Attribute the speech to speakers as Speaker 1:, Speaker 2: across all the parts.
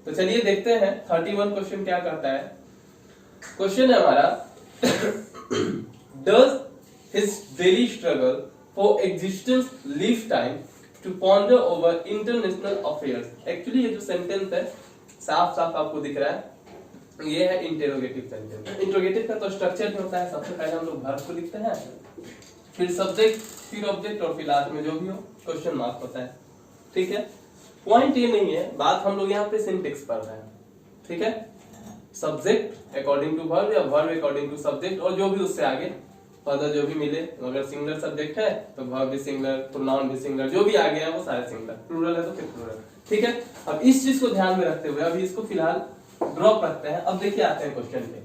Speaker 1: तो चलिए देखते हैं 31 क्वेश्चन क्या कहता है। क्वेश्चन है हमारा does his daily struggle for existence leave time to ponder over international affairs. Actually ये जो सेंटेंस है साफ साफ आपको दिख रहा है, ये है इंटेरोगेटिव सेंटेंस। इंटेरोगेटिव का तो स्ट्रक्चर क्या होता है, सबसे पहले हम लोग वर्ब को लिखते हैं, फिर सब्जेक्ट, फिर ऑब्जेक्ट और फिर लास्ट में जो भी हो क्वेश्चन मार्क होता है। ठीक है, पॉइंट ये नहीं है, बात हम लोग यहाँ पे सिंटेक्स पढ़ रहे हैं। ठीक है, सब्जेक्ट अकॉर्डिंग टू वर्ब या वर्ब अकॉर्डिंग टू सब्जेक्ट और जो भी उससे आगे फर्दर जो भी मिले। अगर सिंगुलर सब्जेक्ट है तो वर्ब भी सिंगुलर, प्रोनाउन भी सिंगुलर, जो भी आगे है वो सारे सिंगुलर, प्लूरल है तो फिर प्लूरल। ठीक है, अब इस चीज को ध्यान में रखते हुए अभी इसको फिलहाल ड्रॉप रखते हैं। अब देखिए आते हैं क्वेश्चन पे।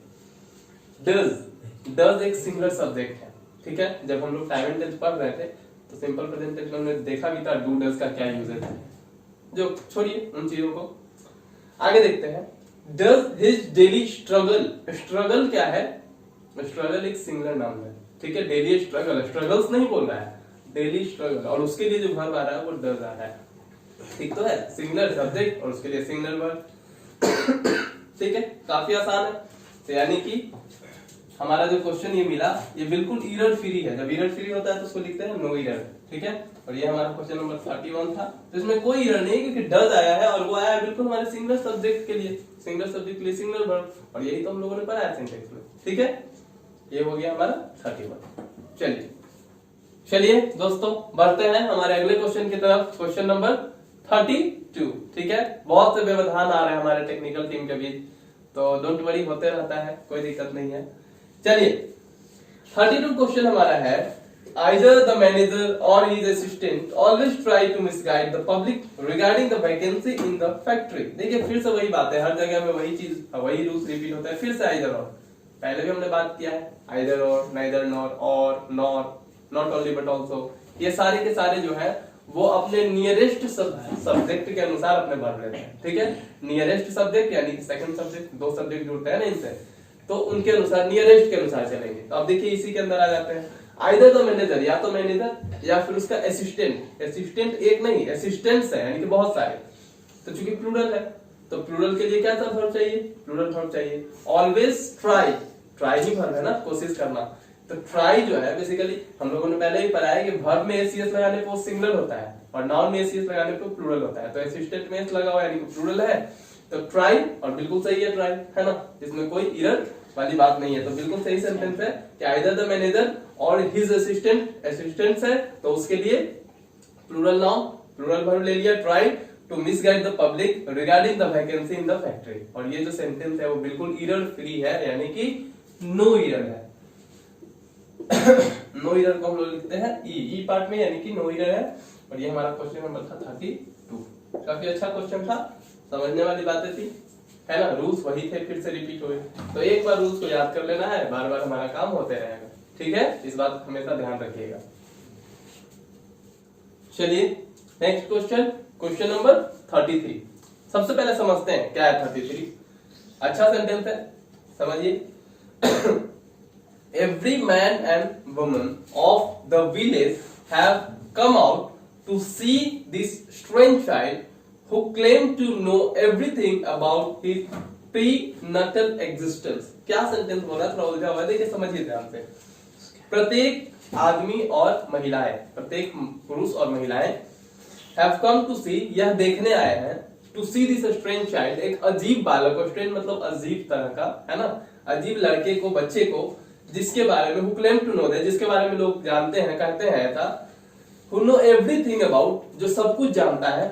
Speaker 1: डज एक सिंगुलर सब्जेक्ट है। ठीक है, जब हम लोग टाइम एंड टेंस पढ़ रहे थे तो सिंपल प्रेजेंट टेंस में देखा भी था डू डज का क्या यूजेस है, जो छोड़िए उन चीजों को, आगे देखते हैं। Does his daily struggle, struggle क्या है, स्ट्रगल एक सिंगुलर नाउन है। ठीक है, डेली स्ट्रगल, स्ट्रगल्स नहीं बोल रहा है, डेली स्ट्रगल, और उसके लिए जो वर्ब आ रहा है वो डज आ रहा है। ठीक तो है, सिंगुलर सब्जेक्ट और उसके लिए सिंगुलर वर्ब। ठीक है, काफी आसान है। तो यानी कि हमारा जो क्वेश्चन ये मिला ये बिल्कुल एरर फ्री है। जब एरर फ्री होता है तो उसको लिखते हैं नो एरर। ठीक है, और ये हमारा क्वेश्चन नंबर 31 था, तो इसमें कोई एरर नहीं क्योंकि डज आया है और वो आया है बिल्कुल हमारे सिंगुलर सब्जेक्ट के लिए, सिंगुलर सब्जेक्ट के लिए सिंगुलर वर्ब, और यही तो हम लोगों ने पढ़ा है सिंटेक्स में। ठीक है, ये हो गया हमारा 31। चलिए दोस्तों बढ़ते हैं हमारे अगले क्वेश्चन की तरफ, क्वेश्चन नंबर 32। ठीक है, बहुत से व्यवधान आ रहे हैं हमारे टेक्निकल टीम के बीच, तो डोंट वरी, होते रहता है, कोई दिक्कत नहीं है। चलिए 32 क्वेश्चन हमारा है, either the manager or his assistant always try to misguide the public regarding the vacancy in the factory। देखिए फिर से वही बात है, हर जगह में वही चीज, वही रूल्स रिपीट होता है। फिर से either or, पहले भी हमने बात किया है, either or, neither nor, or nor, not only but also, ये सारे के सारे जो है वो अपने नियरेस्ट सब्जेक्ट के अनुसार अपने बढ़ रहे हैं। ठीक है, नियरेस्ट सब्जेक्ट यानी सेकंड सब्जेक्ट, दो सब्जेक्ट जुड़ते हैं ना इनसे, तो उनके अनुसार नियरेस्ट के अनुसार चलेंगे। तो अब देखिए इसी के अंदर आ जाते हैं, आइदर द मैनेजर, या तो मैनेजर या फिर उसका असिस्टेंट। असिस्टेंट एक नहीं, असिस्टेंट्स है यानी कि बहुत सारे, तो चूंकि प्लूरल है तो प्लूरल के लिए क्या सा वर्ब चाहिए, प्लूरल वर्ब चाहिए। ऑलवेज ट्राई, ट्राई ही वर्ब है ना, कोशिश करना, तो ट्राई जो है बेसिकली हम लोगों ने पहले ही पढ़ा है कि वर्ब में एसीएस लगाने पे वो सिंगुलर होता है और नाउन में एसीएस लगाने पे प्लूरल होता है। तो असिस्टेंट में एस लगा हुआ यानी कि प्लूरल है, तो ट्राई, और बिल्कुल सही है ट्राई, है ना, इसमें कोई एरर वाली बात नहीं है। तो बिल्कुल सही सेंटेंस है कि आइदर द मैनेजर और हिज असिस्टेंट, असिस्टेंट्स है तो उसके लिए प्लूरल नाउन, प्लूरल वर्ब ले लिया, try to misguide the public regarding the vacancy in the factory. और ये जो सेंटेंस है वो बिल्कुल एरर फ्री है, यानी कि नो एरर है। नो एरर को हम लोग लिखते हैं ई पार्ट में, यानी कि नो एरर है। और ये हमारा क्वेश्चन नंबर था 32। काफी अच्छा क्वेश्चन था, समझने वाली बातें थी, है ना, रूल्स वही थे, फिर से रिपीट हुए, तो एक बार रूल्स को याद कर लेना है, बार बार हमारा काम होते रहेगा। ठीक है, इस बात का हमेशा ध्यान रखिएगा। चलिए नेक्स्ट क्वेश्चन, क्वेश्चन नंबर 33। सबसे पहले समझते हैं क्या है 33। अच्छा सेंटेंस है, समझिए। Every man and woman of the village have come out to see this strange child who claimed to know everything about his prenatal existence। क्या सेंटेंस बोला, थोड़ा उलझा हुआ है, देखिए समझिए ध्यान से। प्रत्येक आदमी और महिलाएं, प्रत्येक पुरुष और महिलाएं have come to see, यह देखने आए हैं, to see this strange child, एक अजीब बालक को, strange मतलब अजीब तरह का, है ना, अजीब लड़के को, बच्चे को, जिसके बारे में who claim to know, जिसके बारे में लोग जानते हैं, कहते हैं ऐसा, who know everything about, जो सब कुछ जानता है,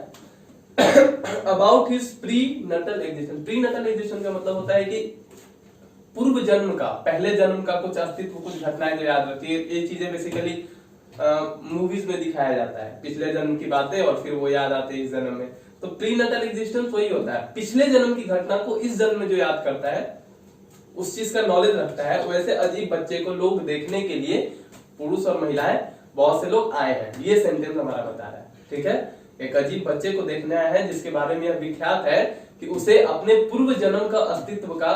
Speaker 1: about his prenatal existence। prenatal existence का मतलब होता है कि पूर्व जन्म का, पहले जन्म का कुछ अस्तित्व, कुछ घटनाएं जो याद रहती है। ये चीजें बेसिकली मूवीज में दिखाया जाता है, पिछले जन्म की बातें और फिर वो याद आते हैं इस जन्म में। तो प्रीनेटल एग्जिस्टेंस वही होता है, पिछले जन्म की घटना को इस जन्म में जो याद करता है, उस चीज का नॉलेज रखता है। वैसे अजीब बच्चे को लोग देखने के लिए, पुरुष और महिलाएं बहुत से लोग आए हैं, ये सेंटेंस हमारा बता रहा है। ठीक है, एक अजीब बच्चे को देखने आए हैं जिसके बारे में यह विख्यात है कि उसे अपने पूर्व जन्म का अस्तित्व का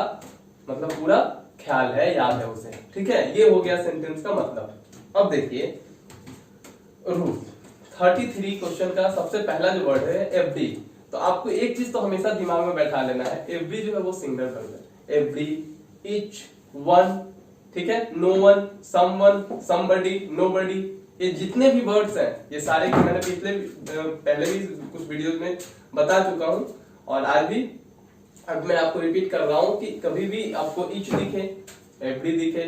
Speaker 1: मतलब पूरा ख्याल है, याद है उसे। ठीक है, ये हो गया सेंटेंस का मतलब। अब देखिए रूल 33 क्वेश्चन का सबसे पहला जो वर्ड है एफडी। तो आपको एक चीज तो हमेशा दिमाग में बैठा लेना है, एवरी जो है वो सिंगुलर वर्ब है। एवरी, ईच, वन, ठीक है, no one, someone, somebody, nobody, ये जितने भी वर्ड्स हैं ये सारे की मैंने पहले भी कुछ वीडियोस में बता चुका हूं, और आज भी अब मैं आपको रिपीट कर रहा हूं कि कभी भी आपको ईच दिखे, एवरी दिखे,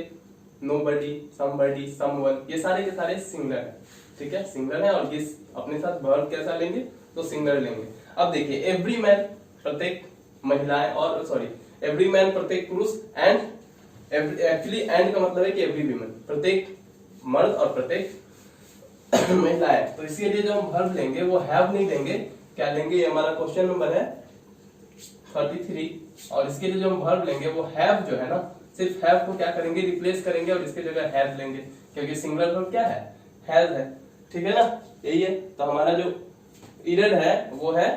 Speaker 1: नोबडी, समबडी, समवन, ये सारे के सारे सिंगुलर है, ठीक है, सिंगुलर है, और ये अपने साथ वर्ब कैसा लेंगे तो सिंगुलर लेंगे। अब देखिए एवरी मैन प्रत्येक महिलाएं, और सॉरी एवरी मैन प्रत्येक पुरुष, एंड एक्चुअली एंड का मतलब है कि एवरी वीमेन प्रत्येक मर्द और प्रत्येक महिलाएं, तो इसके लिए जो हम वर्ब लेंगे वो हैव नहीं लेंगे, क्या लेंगे, ये हमारा क्वेश्चन नंबर है 33, और इसके लिए जो हम वर्ब लेंगे वो हैव जो है ना, सिर्फ हैव को क्या करेंगे, रिप्लेस करेंगे और इसके जगह हैव लेंगे, क्योंकि सिंगुलर वर्ब क्या है, हैज है, ठीक है ना, यही है। तो हमारा जो इरर है वो है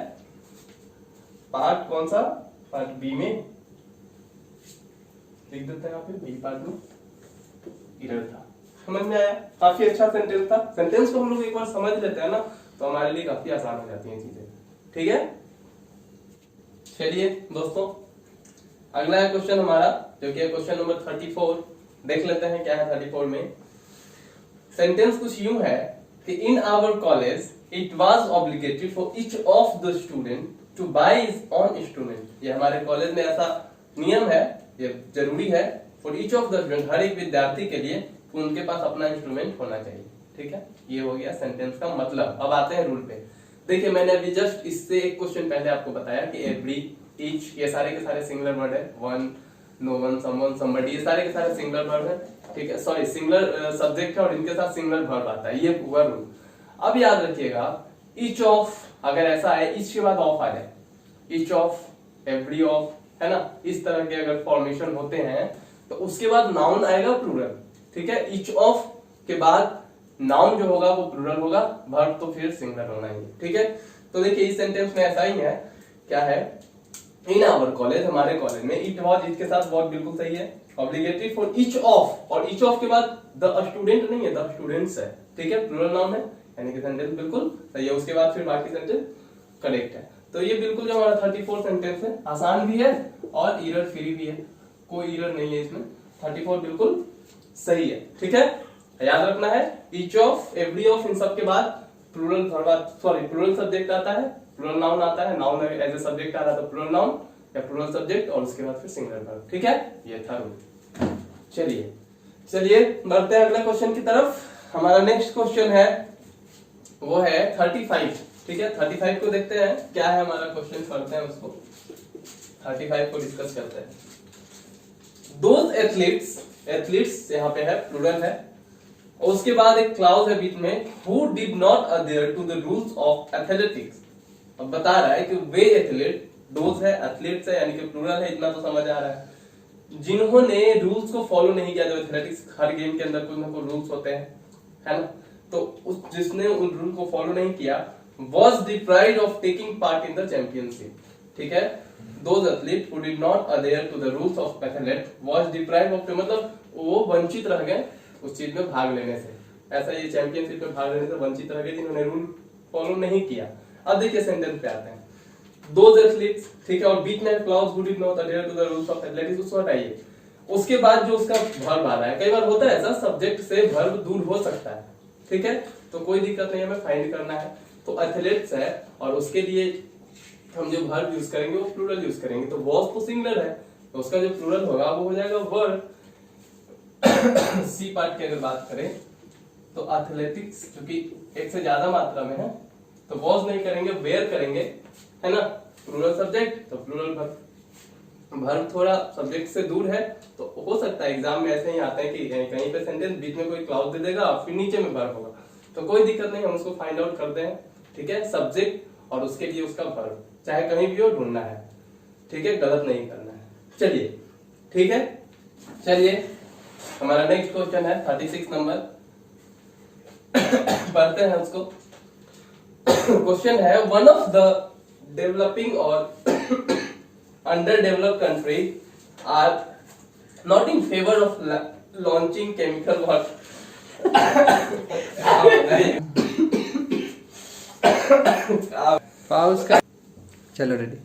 Speaker 1: पार्ट कौन सा, पार्ट बी में लिख देते हैं यहाँ पे, बी पार्ट में इरर था। समझ में आया, काफी अच्छा सेंटेंस था। सेंटेंस को हम लोग एक बार समझ लेते हैं ना तो हमारे लिए काफी आसान हो जाती हैं चीजें, ठीक है। चलिए दोस्तों, अगला है क्वेश्चन हमारा जो कि है क्वेश्चन नंबर 34। देख लेते हैं क्या है 34 में। सेंटेंस कुछ यूं है कि in our college it was obligatory for each of the student to buy his own instrument. ये हमारे कॉलेज में ऐसा नियम है, ये जरूरी है for each of the student, हर एक विद्यार्थी के लिए उनके पास अपना इंस्ट्रूमेंट होना चाहिए, ठीक है। ये हो गया सेंटेंस का मतलब। अब आते हैं रूल पे। देखिए मैंने अभी जस्ट इससे एक क्वेश्चन पहले आपको बताया कि एवरी, ईच, ये सारे के सारे सिंगुलर वर्ड है, one, no one, someone, somebody, ये सारे के सारे सिंगुलर वर्ड है, ठीक है, सॉरी सिंगुलर सब्जेक्ट है और इनके साथ सिंगुलर वर्ब आता है, ये हुआ रूल। अब याद रखिएगा ईच ऑफ, अगर ऐसा है ईच के बाद ऑफ आ जाए, ईच ऑफ, एवरी ऑफ, है ना, इस तरह के अगर फॉर्मेशन होते हैं तो उसके बाद नाउन आएगा प्लूरल, ठीक है। ईच ऑफ के बाद नाउन जो होगा वो प्लूरल होगा, वर्ब तो फिर सिंगुलर होना ही, ठीक है। तो देखिए इस सेंटेंस में ऐसा ही है, क्या है, इन आवर कॉलेज, हमारे कॉलेज में, इट वॉज, इसके साथ वॉज बिल्कुल सही है, ऑब्लिगेटरी फॉर ईच ऑफ, और ईच ऑफ के बाद द स्टूडेंट नहीं है, द स्टूडेंट्स है, ठीक है, प्लूरल नाउन है, यानी कि सेंटेंस बिल्कुल सही है। उसके बाद फिर बाकी सेंटेंस करेक्ट है। तो ये बिल्कुल जो हमारा 34 सेंटेंस है, आसान भी है और एरर फ्री भी है, कोई एरर नहीं है इसमें, 34 बिल्कुल सही है, ठीक है। याद रखना है ईच ऑफ, एवरी ऑफ, इन सब के बाद प्लूरल, सॉरी प्लूरल सब्जेक्ट आता है, प्लूरल नाउन आता है, नाउन एज ए सब्जेक्ट आ रहा है तो प्लूरल नाउन या प्लूरल सब्जेक्ट, और उसके बाद फिर सिंगुलर वर्ब, ठीक है, ये था रूल। चलिए बढ़ते हैं अगले क्वेश्चन की तरफ। हमारा नेक्स्ट क्वेश्चन है वो है 35, ठीक है। 35 को देखते हैं क्या है हमारा क्वेश्चन, करते हैं उसको, 35 को डिस्कस करते हैं। दोज एथलीट्स, एथलीट्स यहाँ पे है, प्लूरल है, और उसके बाद एक क्लाउज है बीच में, who did not adhere to the rules of athletics. अब बता रहा है कि वे एथलीट, दोज है, एथलीट्स है, यानी कि प्लूरल है, इतना तो समझ आ रहा है, जिन्होंने रूल्स को फॉलो नहीं किया। जो एथलेटिक्स, हर गेम के अंदर कुछ ना कुछ रूल्स होते हैं, है ना, तो उस जिसने उन रूल को फॉलो नहीं किया, was deprived of taking part in the championship, ठीक है। Those athletes who did not adhere to the rules of athlete was deprived of, मतलब वो वंचित रह गए उस चीज में भाग लेने से, ऐसा ये चैंपियनशिप में भाग लेने से वंचित रह गए जिन्होंने रूल फॉलो नहीं किया। अब देखिए सेंटेंस पे आते हैं, those athletes, ठीक है, और बीच में clause who did not adhere to the rules of athletics, उसको हटाइए। उसके बाद जो उसका वर्ब आ रहा है, कई बार होता है ऐसा, सब्जेक्ट से वर्ब दूर हो सकता है, ठीक है, तो कोई दिक्कत नहीं, हमें फाइंड करना है। तो एथलेट्स है और उसके लिए हम जो वर्ब यूज करेंगे वो प्लूरल यूज करेंगे, तो वॉज तो सिंगुलर है, तो उसका जो प्लूरल होगा वो हो जाएगा वर्ब। सी पार्ट की अगर बात करें तो एथलेटिक्स क्योंकि एक से ज्यादा मात्रा में है तो वॉज नहीं करेंगे, वेयर करेंगे, है ना, प्लूरल सब्जेक्ट तो प्लूरल वर्ब। वर्ब थोड़ा सब्जेक्ट से दूर है तो हो सकता है एग्जाम में ऐसे ही आते हैं कि कहीं पे सेंटेंस बीच में कोई क्लाउज दे देगा फिर नीचे में वर्ब होगा, तो कोई दिक्कत नहीं, हम उसको फाइंड आउट करते हैं, ठीक है, सब्जेक्ट और उसके लिए उसका वर्ब, चाहे कहीं भी हो ढूंढना है, ठीक है, गलत नहीं करना है। चलिए ठीक है, चलिए हमारा नेक्स्ट क्वेश्चन है 36 नंबर, पढ़ते हैं उसको। क्वेश्चन है, वन ऑफ द डेवलपिंग और under developed country are not in favour of launching chemical work.
Speaker 2: चलो रेडी।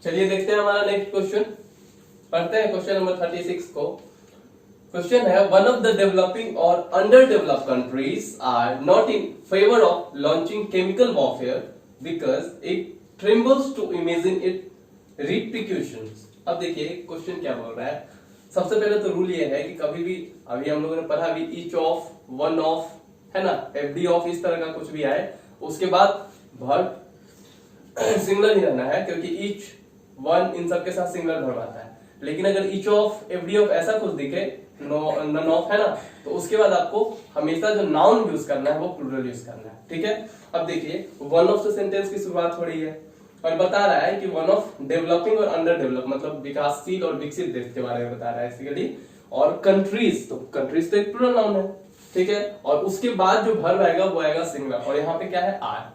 Speaker 1: चलिए देखते हैं हमारा नेक्स्ट क्वेश्चन। पढ़ते हैं क्वेश्चन नंबर 36 को। क्वेश्चन है, वन ऑफ द डेवलपिंग और under developed countries are not in favour of launching chemical warfare because it trembles to imagine it repercussions. अब देखिए क्वेश्चन क्या बोल रहा है। सबसे पहले तो रूल ये है कि कभी भी, अभी हम लोगों ने पढ़ा भी, ईच ऑफ, वन ऑफ, है ना, एवरी ऑफ, इस तरह का कुछ भी आए उसके बाद वर्ब सिंगुलर ही रहना है, क्योंकि ईच, वन, इन सब के साथ सिंगुलर वर्ब आता है। लेकिन अगर ईच ऑफ, एवरी ऑफ ऐसा कुछ दिखे, नन ऑफ, है ना, तो उसके बाद आपको हमेशा जो नाउन यूज करना है वो प्लूरल यूज करना है। ठीक है। अब देखिए वन ऑफ से सेंटेंस की शुरुआत हो रही है और बता रहा है कि वन ऑफ डेवलपिंग और अंडर डेवलप, मतलब विकासशील और विकसित देश के बारे में बता रहा है बेसिकली। और कंट्रीज, तो कंट्रीज तो एक प्लूरल नाउन है। ठीक है। और उसके बाद जो वर्ब आएगा वो आएगा सिंगुलर, और यहाँ पे क्या है, आर।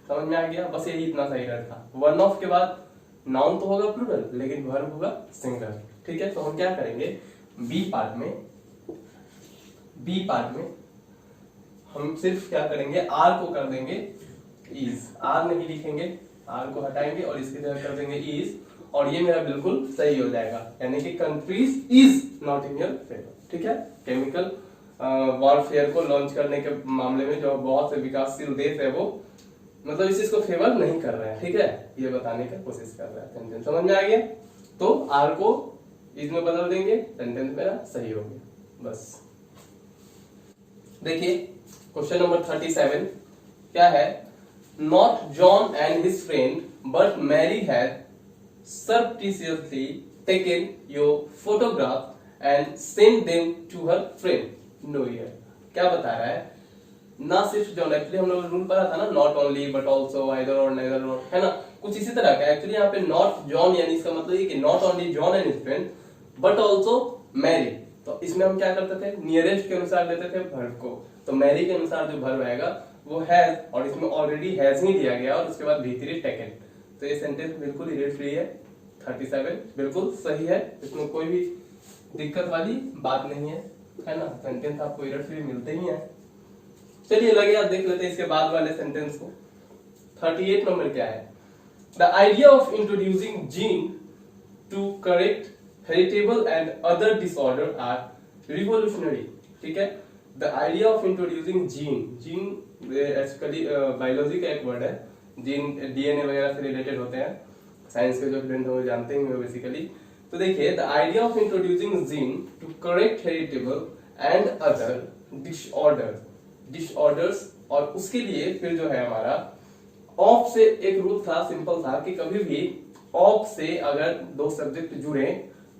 Speaker 1: समझ में आ गया? बस यही इतना सही था। वन ऑफ के बाद नाउन तो होगा प्लूरल, लेकिन वर्ब होगा सिंगुलर। ठीक है। तो हम क्या करेंगे, बी पार्ट में हम सिर्फ क्या करेंगे, आर को कर देंगे इज। आर नहीं लिखेंगे, आर को हटाएंगे और इसकी जगह कर देंगे इज, और ये मेरा बिल्कुल सही हो जाएगा। यानी कि countries is not in your favour. ठीक है। केमिकल वॉरफेयर को लॉन्च करने के मामले में जो बहुत से विकासशील देश है वो मतलब इस चीज को फेवर नहीं कर रहे हैं। ठीक है। ये बताने का कोशिश कर रहा है। सेंटेंस समझ में आ गया? तो आर को इसमें बदल देंगे, सेंटेंस मेरा सही हो गया। बस देखिए क्वेश्चन नंबर 37 क्या है, not John and his friend but Mary had surreptitiously taken your photograph and sent them to her friend नो ईयर। क्या बता रहा है, ना सिर्फ जॉन, एक्चुअली हम लोग रूल पढ़ा था ना, not only but also, either और नेदर और, है ना, कुछ इसी तरह का। एक्चुअली यहाँ पे नॉट जॉन यानी इसका मतलब ये कि not only John and his friend but also Mary. तो इसमें हम क्या करते थे, नियरेस्ट के अनुसार लेते थे वर्ब को। तो मैरी के अनुसार जो वर्ब आएगा वो हैज, और इसमें ऑलरेडी हैज ही दिया गया और उसके बाद भीतरी टेकन। तो ये सेंटेंस बिल्कुल इरेट फ्री है। 37 बिल्कुल सही है, इसमें कोई भी दिक्कत वाली बात नहीं है ना। सेंटेंस आपको इरेट फ्री मिलते ही हैं। चलिए लगे आप देख लेते हैं इसके बाद वाले सेंटेंस को। 38 नंबर क्या है, the idea of introducing gene to correct heritable and other disorder are revolutionary. ठीक है। The idea of introducing gene actually biology का एक वर्ड है। जीन डीएनए वगैरह से रिलेटेड होते हैं, साइंस के जो स्टूडेंट हो जानते हैं बेसिकली। तो देखिए the idea of introducing gene to correct heritable and other disorders, और उसके लिए फिर जो है हमारा ऑफ से एक रूल था, सिंपल था कि कभी भी ऑफ से अगर दो सब्जेक्ट जुड़े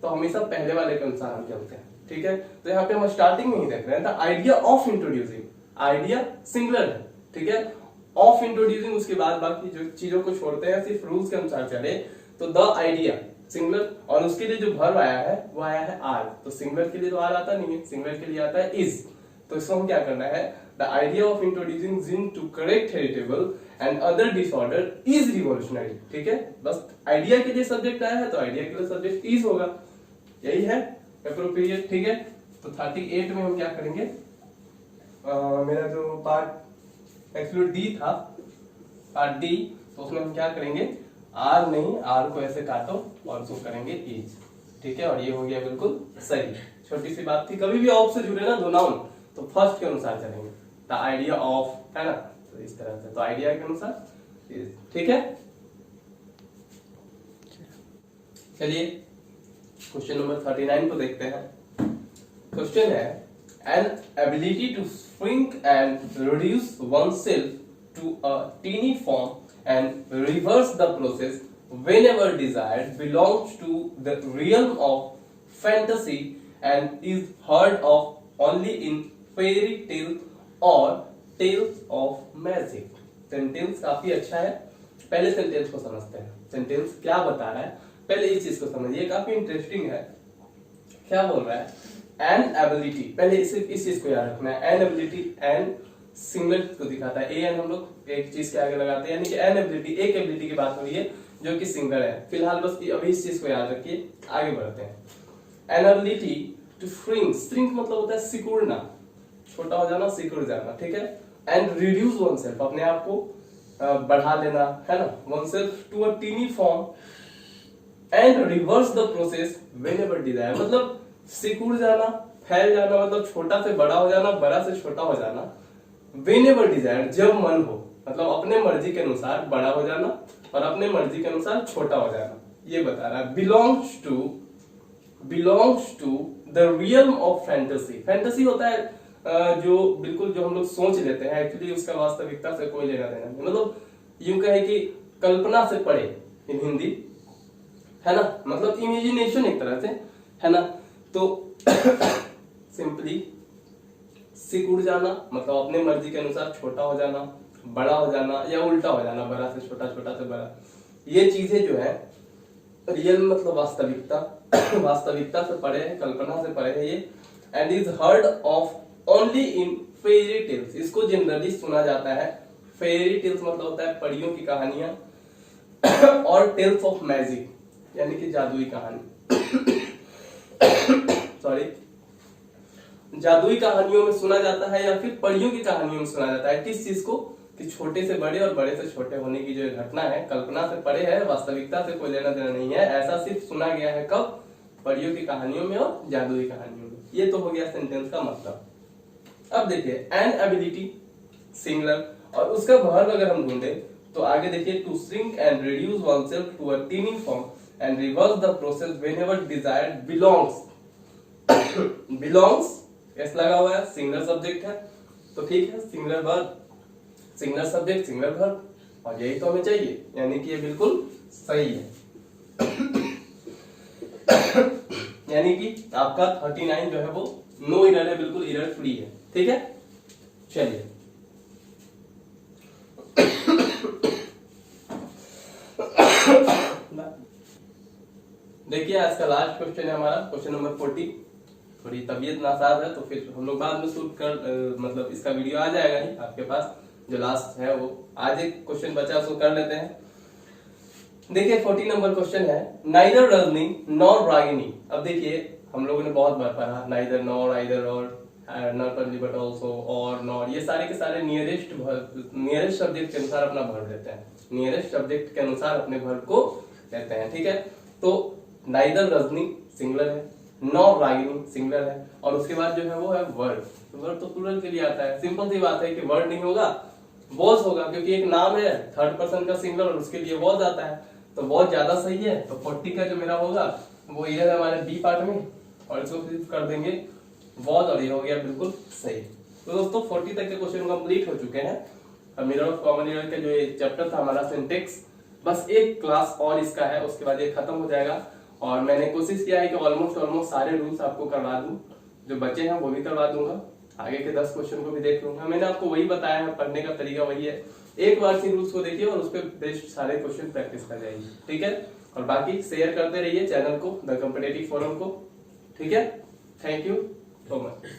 Speaker 1: तो हमेशा पहले वाले के अनुसार हम चलते हैं। ठीक है। तो यहाँ पे हम स्टार्टिंग में ही देख रहे हैं the idea of introducing, idea singular है। ठीक है। ऑफ इंट्रोड्यूसिंग, उसके बाद बाकी जो चीजों को छोड़ते हैं, सिर्फ रूल्स के अनुसार चले। तो द आइडिया सिंगुलर, और उसके लिए जो वर्ब आया है वो आया है आर। तो सिंगुलर के लिए तो आर आता नहीं है, सिंगुलर के लिए आता है इज। तो इसको हम क्या करना है, the idea of introducing gene to correct heritable and other disorder is revolutionary. ठीक है। बस आइडिया के लिए सब्जेक्ट आया है तो आइडिया के लिए सब्जेक्ट इज होगा, यही है एप्रोप्रिएट। ठीक है। तो 38 में हम क्या करेंगे, मेरा जो पार्ट एक्सक्लूड डी था, पार्ट डी, तो उसमें हम क्या करेंगे, आर नहीं, आर को ऐसे काटो और उसको करेंगे इज। ठीक है। और ये हो गया बिल्कुल सही। छोटी सी बात थी, कभी भी ऑफ से जुड़े ना दो नाउन तो फर्स्ट के अनुसार चलेंगे, द आइडिया ऑफ, है ना, तो इस तरह से, तो आइडिया के अनुसार इज। ठीक है। चलिए क्वेश्चन नंबर 39 को देखते हैं। क्वेश्चन है, an ability to shrink and reduce oneself to a teeny form and reverse the process whenever desired belongs to the realm of fantasy and is heard of only in fairy tales or tales of magic। Sentence काफी अच्छा है। पहले sentence को समझते हैं, sentence क्या बता रहा है, पहले इस चीज को समझिए, काफी इंटरेस्टिंग है। क्या बोल रहा है, एन एबिलिटी, पहले इस चीज को याद रखना है। एन एबिलिटी, एन सिंगल को दिखाता है, एन हम लोग एक चीज के आगे लगाते हैं, यानी कि एन एबिलिटी, एक एबिलिटी की बात हो रही है जो कि सिंगल है। फिलहाल बस अभी इस चीज को याद रखिए, आगे बढ़ते हैं। An ability to shrink, shrink मतलब होता है सिकुड़ना, छोटा हो जाना, सिकुड़ जाना। ठीक है। एंड रिड्यूस वन सेल्फ, अपने आप को बढ़ा लेना, है ना, oneself to a teeny form and reverse the process whenever desired, मतलब सिकुड़ जाना, फैल जाना, मतलब छोटा से बड़ा हो जाना, बड़ा से छोटा हो जाना, whenever desired, जब मन हो, मतलब अपने मर्जी के अनुसार बड़ा हो जाना और अपने मर्जी के अनुसार छोटा हो जाना, ये बता रहा है। belongs to the realm of fantasy। Fantasy होता है जो बिल्कुल जो हम लोग सोच लेते हैं, एक्चुअली उसका वास्तविकता से कोई लेना देना नहीं, मतलब यूं कहे कि कल्पना से परे इन हिंदी, है ना, मतलब इमेजिनेशन एक तरह से, है ना। तो सिंपली सिकुड़ जाना मतलब अपने मर्जी के अनुसार छोटा हो जाना, बड़ा हो जाना, या उल्टा हो जाना, बड़ा से छोटा, छोटा से बड़ा, ये चीजें जो है रियल मतलब वास्तविकता, वास्तविकता से परे है, कल्पना से परे है ये। And is heard of only in fairy tales, इसको जनरली सुना जाता है। फेरी टेल्स मतलब होता है परियों की कहानियां और टेल्स ऑफ मैजिक यानी कि जादुई कहानी सॉरी, जादुई कहानियों में सुना जाता है या फिर परियों की कहानियों में सुना जाता है। किस चीज को, कि छोटे से बड़े और बड़े से छोटे होने की जो घटना है कल्पना से परे है, वास्तविकता से कोई लेना देना नहीं है, ऐसा सिर्फ सुना गया है कब, परियों की कहानियों में और जादुई कहानियों में। ये तो हो गया सेंटेंस का मतलब। अब देखिए एन एबिलिटी सिंगुलर और उसका वर्ब अगर हम ढूंढे तो आगे देखिए to shrink and reduce oneself to a teeny form and reverse the process whenever desired belongs belongs S लगा हुआ है, सिंगुलर सब्जेक्ट है तो ठीक है, singular verb, singular subject, singular verb, और यही तो हमें चाहिए, यानी कि ये बिल्कुल सही है। यानी कि आपका 39 जो है वो नो एरर है, बिल्कुल एरर फ्री है, ठीक है। चलिए देखिए आज का लास्ट क्वेश्चन है हमारा, क्वेश्चन नंबर 40। थोड़ी तबीयत नासाज है तो फिर हम लोग बाद में शूट कर मतलब इसका वीडियो आ जाएगा ही आपके पास, जो लास्ट है वो। आज एक क्वेश्चन बचा उसको कर लेते हैं। देखिए 40 नंबर क्वेश्चन है, नाइदर रजनी नॉर रागिनी। अब देखिए हम लोगों ने बहुत बार पढ़ा नाइदर, नॉर, आइदर, और नॉट ओनली बट ऑल्सो, और, नॉर, ये सारे के सारे नियरेस्ट सब्जेक्ट के अनुसार अपना वर्ब देते हैं, नियरेस्ट सब्जेक्ट के अनुसार अपने वर्ब को लेते हैं, ठीक है। तो नाइदर रजनी सिंगुलर है, नॉर रागिनी सिंगुलर है, और उसके बाद जो है वो है वर्ड। तो वर्ड तो प्लूरल के लिए आता है, सिंपल सी बात है कि वर्ड नहीं होगा वॉज होगा, क्योंकि एक नाम है थर्ड पर्सन का सिंगुलर और उसके लिए वॉज आता है, तो वॉज ज्यादा सही है। तो 40 का जो मेरा होगा वो ये है हमारे बी पार्ट में, और इसको फिर कर देंगे वॉज, और ये हो गया बिल्कुल सही। तो दोस्तों 40 तक के क्वेश्चन कंप्लीट हो चुके हैं। अब मिरर ऑफ कॉमन एरर का जो ये चैप्टर था हमारा सिंटेक्स, बस एक क्लास और इसका है, उसके बाद ये खत्म हो जाएगा। और मैंने कोशिश किया है कि ऑलमोस्ट सारे रूल्स आपको करवा दूं, जो बचे हैं वो भी करवा दूंगा, आगे के 10 क्वेश्चन को भी देख लूंगा। मैंने आपको वही बताया है, पढ़ने का तरीका वही है, एक बार से रूल्स को देखिए और उस पर बेस्ड सारे क्वेश्चन प्रैक्टिस कर जाइए, ठीक है। और बाकी शेयर करते रहिए चैनल को, द कॉम्पिटिटिव फोरम को, ठीक है। Thank you so much.